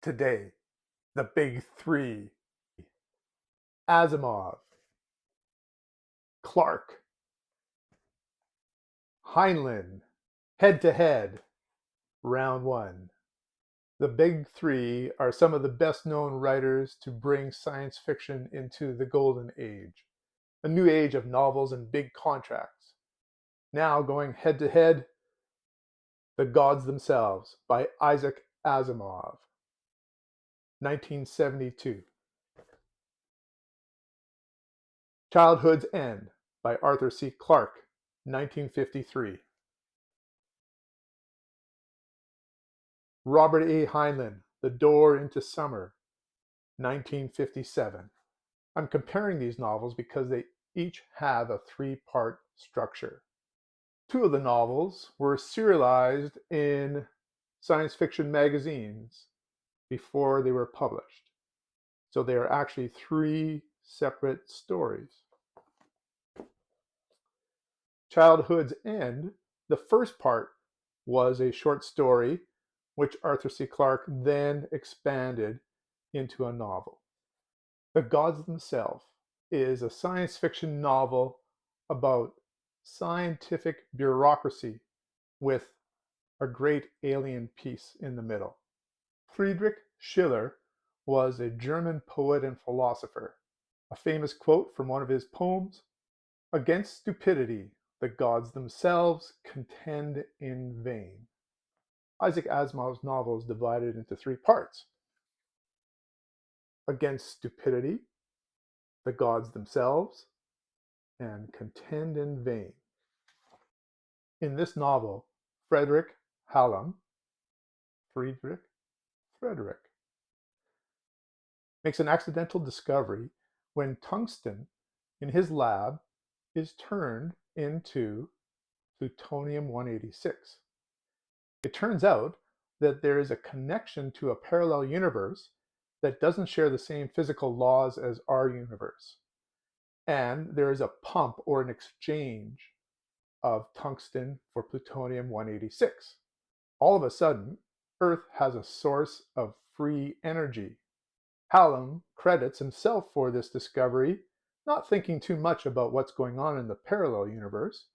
Today, the big three: Asimov, Clarke, Heinlein, head to head, round one. The big three are some of the best known writers to bring science fiction into the golden age, a new age of novels and big contracts. Now going head to head, The Gods Themselves by Isaac Asimov, 1972. Childhood's End by Arthur C. Clarke, 1953. Robert A. Heinlein, The Door into Summer, 1957. I'm comparing these novels because they each have a three-part structure. Two of the novels were serialized in science fiction magazines before they were published. So they are actually three separate stories. Childhood's End, the first part, was a short story which Arthur C. Clarke then expanded into a novel. The Gods Themselves is a science fiction novel about scientific bureaucracy with a great alien piece in the middle. Friedrich Schiller was a German poet and philosopher. A famous quote from one of his poems: "Against stupidity, the gods themselves contend in vain." Isaac Asimov's novel is divided into three parts: Against Stupidity, The Gods Themselves, and Contend in Vain. In this novel, Friedrich makes an accidental discovery when tungsten in his lab is turned into plutonium-186. It turns out that there is a connection to a parallel universe that doesn't share the same physical laws as our universe. And there is a pump or an exchange of tungsten for plutonium-186. All of a sudden, Earth has a source of free energy. Hallam credits himself for this discovery, not thinking too much about what's going on in the parallel universe,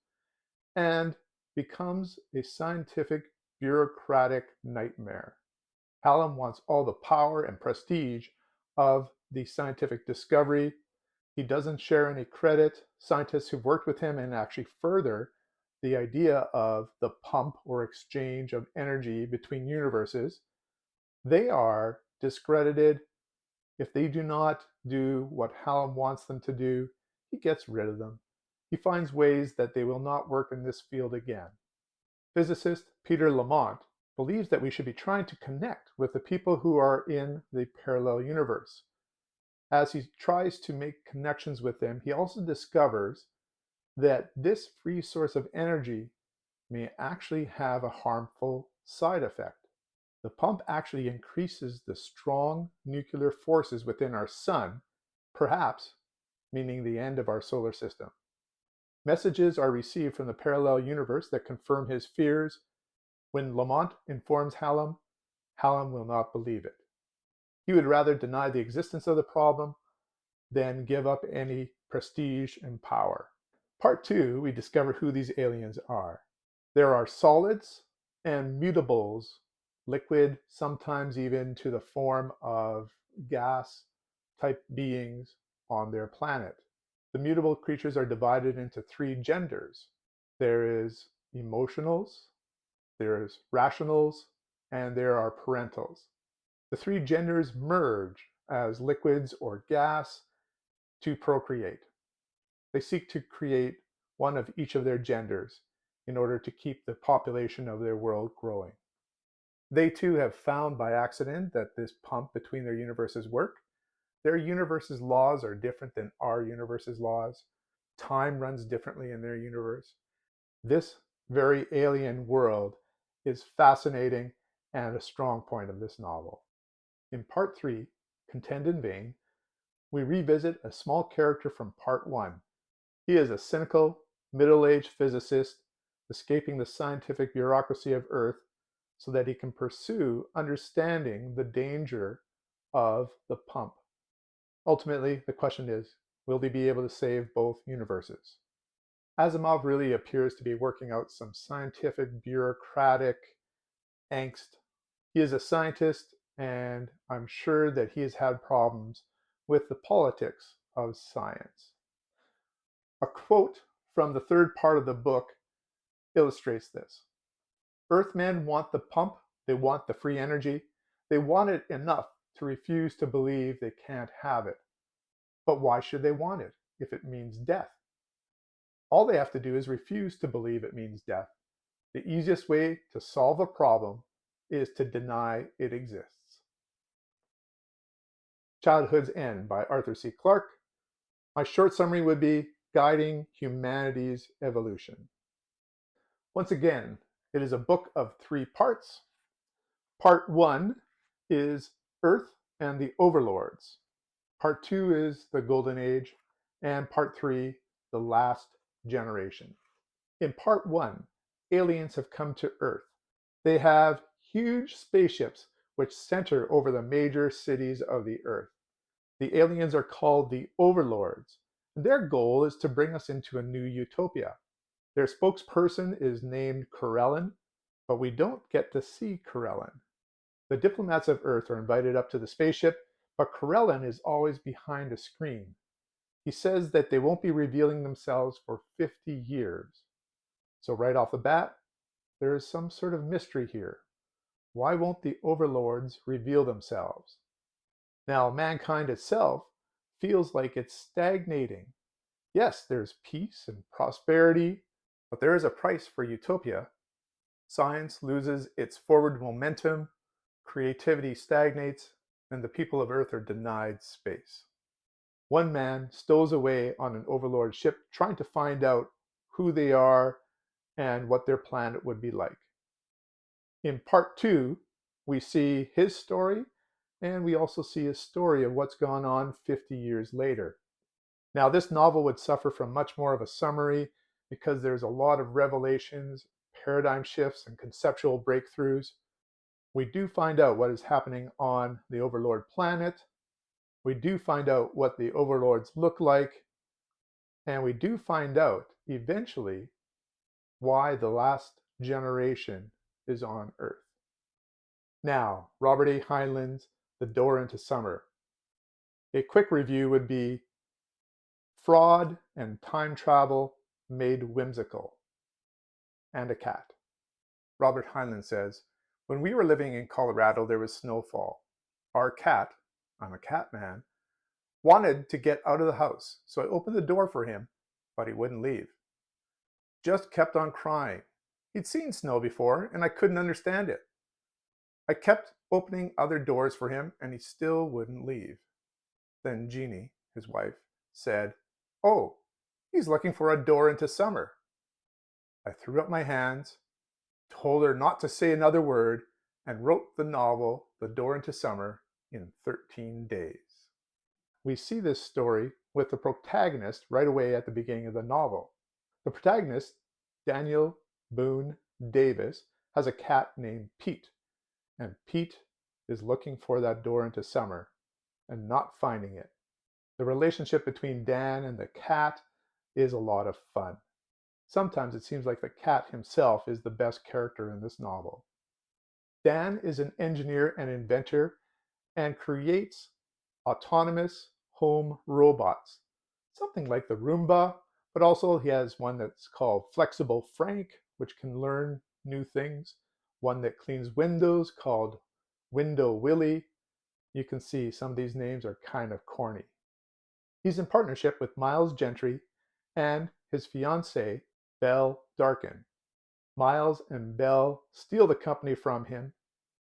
and becomes a scientific bureaucratic nightmare. Hallam wants all the power and prestige of the scientific discovery. He doesn't share any credit. Scientists who've worked with him and actually further the idea of the pump or exchange of energy between universes, they are discredited. If they do not do what Hallam wants them to do, he gets rid of them. He finds ways that they will not work in this field again. Physicist Peter Lamont believes that we should be trying to connect with the people who are in the parallel universe. As he tries to make connections with them, he also discovers that this free source of energy may actually have a harmful side effect. The pump actually increases the strong nuclear forces within our sun, perhaps meaning the end of our solar system. Messages are received from the parallel universe that confirm his fears. When Lamont informs Hallam, Hallam will not believe it. He would rather deny the existence of the problem than give up any prestige and power. Part 2, we discover who these aliens are. There are solids and mutables, liquid, sometimes even to the form of gas type beings on their planet. The mutable creatures are divided into three genders. There is emotionals, there is rationals, and there are parentals. The three genders merge as liquids or gas to procreate. They seek to create one of each of their genders in order to keep the population of their world growing. They too have found by accident that this pump between their universes work. Their universe's laws are different than our universe's laws. Time runs differently in their universe. This very alien world is fascinating and a strong point of this novel. In Part 3, Contend in Vain, we revisit a small character from Part 1. He is a cynical, middle-aged physicist escaping the scientific bureaucracy of Earth so that he can pursue understanding the danger of the pump. Ultimately, the question is, will he be able to save both universes? Asimov really appears to be working out some scientific, bureaucratic angst. He is a scientist, and I'm sure that he has had problems with the politics of science. A quote from the third part of the book illustrates this. Earthmen want the pump, they want the free energy, they want it enough to refuse to believe they can't have it. But why should they want it if it means death? All they have to do is refuse to believe it means death. The easiest way to solve a problem is to deny it exists. Childhood's End by Arthur C. Clarke. My short summary would be Guiding Humanity's Evolution. Once again, it is a book of 3 parts. Part 1 is Earth and the Overlords. Part 2 is the Golden Age, and Part 3, the Last Generation. In Part 1, aliens have come to Earth. They have huge spaceships which center over the major cities of the Earth. The aliens are called the Overlords, and their goal is to bring us into a new utopia. Their spokesperson is named Corellin, but we don't get to see Corellin. The diplomats of Earth are invited up to the spaceship, but Corellin is always behind a screen. He says that they won't be revealing themselves for 50 years. So right off the bat, there is some sort of mystery here. Why won't the overlords reveal themselves? Now, mankind itself feels like it's stagnating. Yes, there's peace and prosperity, but there is a price for utopia. Science loses its forward momentum, creativity stagnates, and the people of Earth are denied space. One man stows away on an overlord ship trying to find out who they are and what their planet would be like. In part 2, we see his story, and we also see a story of what's gone on 50 years later. Now, this novel would suffer from much more of a summary because there's a lot of revelations, paradigm shifts, and conceptual breakthroughs. We do find out what is happening on the Overlord planet. We do find out what the Overlords look like. And we do find out, eventually, why the last generation is on Earth. Now, Robert A. Heinlein's The Door into Summer. A quick review would be fraud and time travel made whimsical. And a cat. Robert Heinlein says, when we were living in Colorado, there was snowfall. Our cat, I'm a cat man, wanted to get out of the house, so I opened the door for him, but he wouldn't leave. Just kept on crying. He'd seen snow before, and I couldn't understand it. I kept opening other doors for him, and he still wouldn't leave. Then Jeannie, his wife, said, "Oh, he's looking for a door into summer." I threw up my hands, told her not to say another word, and wrote the novel The Door into Summer in 13 days. We see this story with the protagonist right away at the beginning of the novel. The protagonist, Daniel Boone Davis, has a cat named Pete, and Pete is looking for that door into summer and not finding it. The relationship between Dan and the cat is a lot of fun. Sometimes it seems like the cat himself is the best character in this novel. Dan is an engineer and inventor and creates autonomous home robots, something like the Roomba, but also he has one that's called Flexible Frank, which can learn new things, one that cleans windows called Window Willie. You can see some of these names are kind of corny. He's in partnership with Miles Gentry and his fiancée, Belle Darkin. Miles and Belle steal the company from him.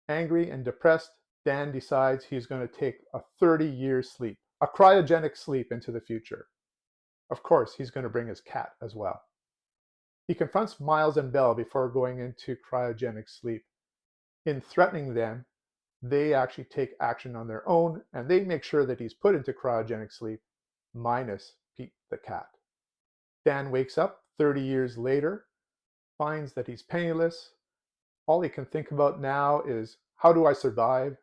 Angry and depressed, Dan decides he's going to take a 30-year sleep, a cryogenic sleep into the future. Of course, he's going to bring his cat as well. He confronts Miles and Belle before going into cryogenic sleep. In threatening them, they actually take action on their own, and they make sure that he's put into cryogenic sleep, minus Pete the cat. Dan wakes up 30 years later, finds that he's penniless, All he can think about now is, how do I survive?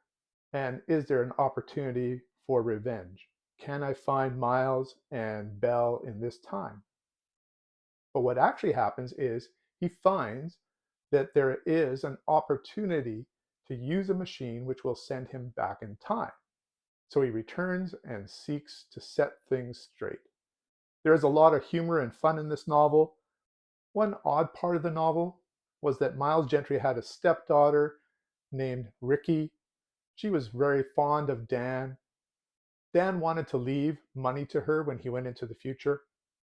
And is there an opportunity for revenge? Can I find Miles and Belle in this time? But what actually happens is he finds that there is an opportunity to use a machine which will send him back in time. So he returns and seeks to set things straight. There is a lot of humor and fun in this novel. One odd part of the novel was that Miles Gentry had a stepdaughter named Ricky. She was very fond of Dan. Dan wanted to leave money to her when he went into the future.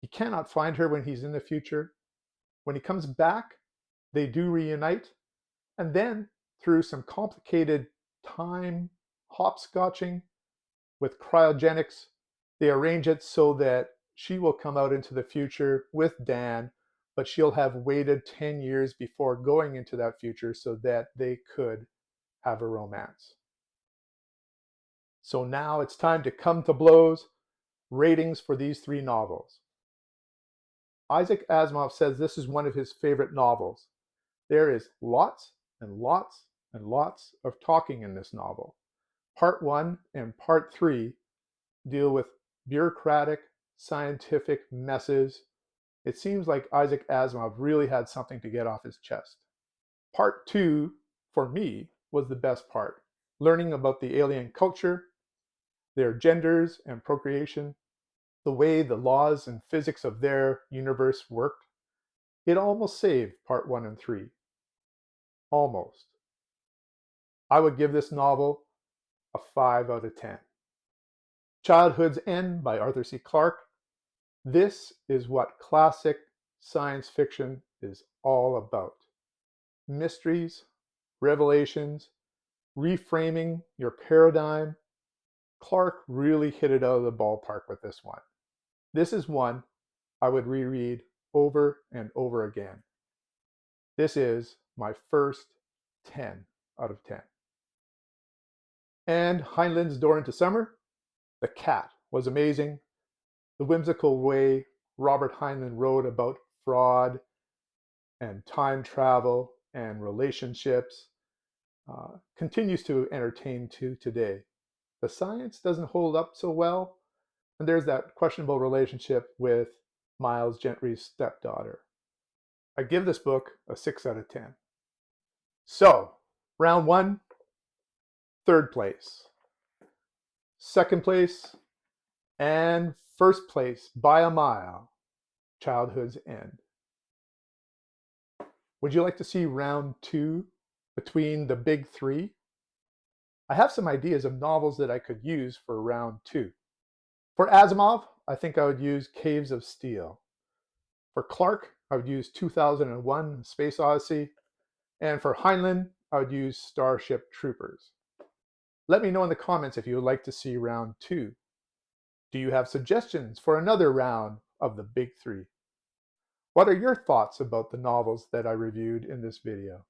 He cannot find her when he's in the future. When he comes back, they do reunite. And then, through some complicated time hopscotching with cryogenics, they arrange it so that she will come out into the future with Dan, but she'll have waited 10 years before going into that future so that they could have a romance. So now it's time to come to blows. Ratings for these three novels. Isaac Asimov says this is one of his favorite novels. There is lots and lots and lots of talking in this novel. Part 1 and Part 3 deal with bureaucratic, scientific messes. It seems like Isaac Asimov really had something to get off his chest. Part 2, for me, was the best part. Learning about the alien culture, their genders and procreation, the way the laws and physics of their universe worked. It almost saved Part 1 and 3. Almost. I would give this novel a 5 out of 10. Childhood's End by Arthur C. Clarke. This is what classic science fiction is all about. Mysteries, revelations, reframing your paradigm. Clarke really hit it out of the ballpark with this one. This is one I would reread over and over again. This is my first 10 out of 10. And Heinlein's Door into Summer. The Cat was amazing. The whimsical way Robert Heinlein wrote about fraud and time travel and relationships continues to entertain to today. The science doesn't hold up so well, and there's that questionable relationship with Miles Gentry's stepdaughter. I give this book a 6 out of 10. So, round 1, third place. Second place, and first place by a mile, Childhood's End. Would you like to see round 2 between the big 3? I have some ideas of novels that I could use for round 2. For Asimov, I think I would use Caves of Steel. For Clarke, I would use 2001: Space Odyssey. And for Heinlein, I would use Starship Troopers. Let me know in the comments if you would like to see round 2. Do you have suggestions for another round of the big 3? What are your thoughts about the novels that I reviewed in this video?